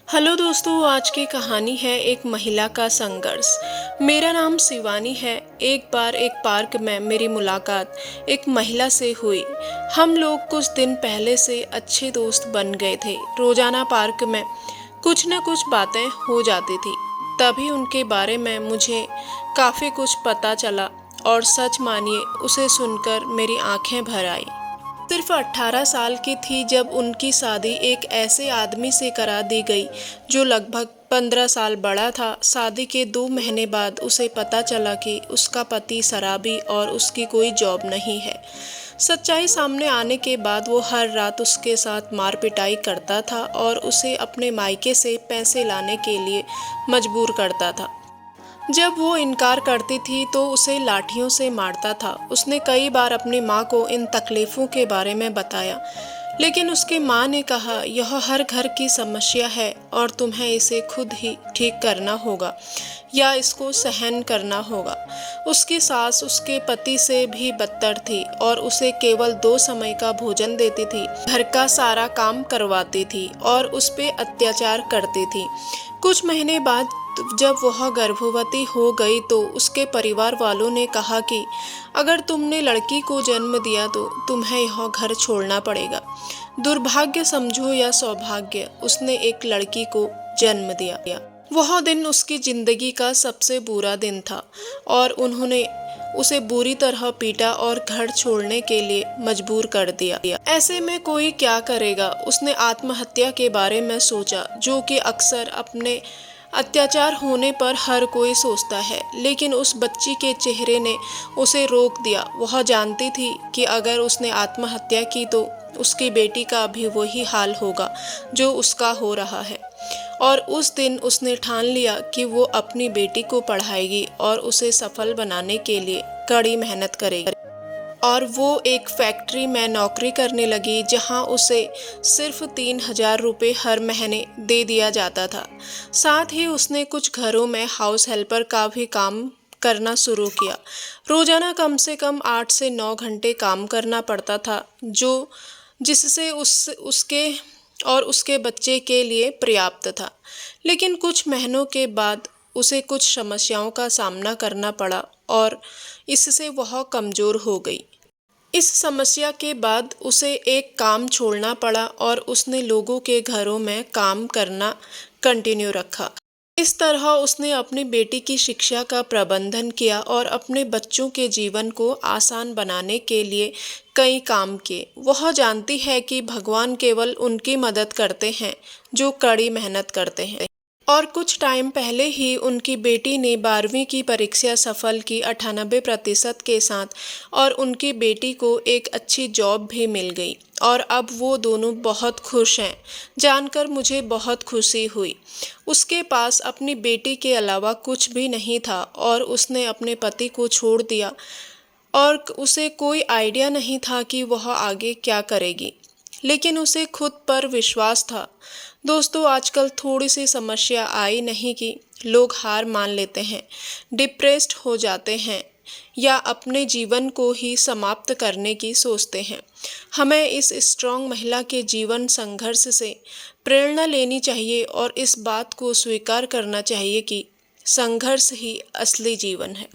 Hello दोस्तों, आज की कहानी है एक महिला का संघर्ष। मेरा नाम शिवानी है। एक बार एक पार्क में मेरी मुलाकात एक महिला से हुई। हम लोग कुछ दिन पहले से अच्छे दोस्त बन गए थे। रोजाना पार्क में कुछ न कुछ बातें हो जाती थी। तभी उनके बारे में मुझे काफ़ी कुछ पता चला और सच मानिए उसे सुनकर मेरी आंखें भर आई। सिर्फ 18 साल की थी जब उनकी शादी एक ऐसे आदमी से करा दी गई जो लगभग 15 साल बड़ा था। शादी के 2 महीने बाद उसे पता चला कि उसका पति शराबी और उसकी कोई जॉब नहीं है। सच्चाई सामने आने के बाद वो हर रात उसके साथ मार पिटाई करता था और उसे अपने मायके से पैसे लाने के लिए मजबूर करता था। जब वो इनकार करती थी तो उसे लाठियों से मारता था। उसने कई बार अपनी माँ को इन तकलीफ़ों के बारे में बताया, लेकिन उसकी माँ ने कहा यह हर घर की समस्या है और तुम्हें इसे खुद ही ठीक करना होगा या इसको सहन करना होगा। उसकी सास उसके पति से भी बदतर थी और उसे केवल 2 समय का भोजन देती थी, घर का सारा काम करवाती थी और उस पे अत्याचार करती थी। कुछ महीने बाद जब वह गर्भवती हो गई तो उसके परिवार वालों ने कहा कि अगर तुमने लड़की को जन्म दिया तो तुम्हें यह घर छोड़ना पड़ेगा। दुर्भाग्य समझो या सौभाग्य, उसने एक लड़की को जन्म दिया। वह दिन उसकी जिंदगी का सबसे बुरा दिन था और उन्होंने उसे बुरी तरह पीटा और घर छोड़ने के लिए मजबूर कर दिया। ऐसे में कोई क्या करेगा? उसने आत्महत्या के बारे में सोचा, जो कि अक्सर अपने अत्याचार होने पर हर कोई सोचता है, लेकिन उस बच्ची के चेहरे ने उसे रोक दिया। वह जानती थी कि अगर उसने आत्महत्या की तो उसकी बेटी का भी वही हाल होगा जो उसका हो रहा है। और उस दिन उसने ठान लिया कि वो अपनी बेटी को पढ़ाएगी और उसे सफल बनाने के लिए कड़ी मेहनत करेगी। और वो एक फैक्ट्री में नौकरी करने लगी जहां उसे सिर्फ 3,000 रुपये हर महीने दे दिया जाता था। साथ ही उसने कुछ घरों में हाउस हेल्पर का भी काम करना शुरू किया। रोजाना कम से कम 8 से 9 घंटे काम करना पड़ता था, जो जिससे उसके और उसके बच्चे के लिए पर्याप्त था। लेकिन कुछ महीनों के बाद उसे कुछ समस्याओं का सामना करना पड़ा और इससे वह कमज़ोर हो गई। इस समस्या के बाद उसे एक काम छोड़ना पड़ा और उसने लोगों के घरों में काम करना कंटिन्यू रखा। इस तरह उसने अपनी बेटी की शिक्षा का प्रबंधन किया और अपने बच्चों के जीवन को आसान बनाने के लिए कई काम किए। वह जानती है कि भगवान केवल उनकी मदद करते हैं जो कड़ी मेहनत करते हैं। और कुछ टाइम पहले ही उनकी बेटी ने 12वीं की परीक्षा सफल की 98% के साथ और उनकी बेटी को एक अच्छी जॉब भी मिल गई और अब वो दोनों बहुत खुश हैं। जानकर मुझे बहुत खुशी हुई। उसके पास अपनी बेटी के अलावा कुछ भी नहीं था और उसने अपने पति को छोड़ दिया और उसे कोई आइडिया नहीं था कि वह आगे क्या करेगी, लेकिन उसे खुद पर विश्वास था। दोस्तों, आजकल थोड़ी सी समस्या आई नहीं कि लोग हार मान लेते हैं, डिप्रेस्ड हो जाते हैं या अपने जीवन को ही समाप्त करने की सोचते हैं। हमें इस स्ट्रॉन्ग महिला के जीवन संघर्ष से प्रेरणा लेनी चाहिए और इस बात को स्वीकार करना चाहिए कि संघर्ष ही असली जीवन है।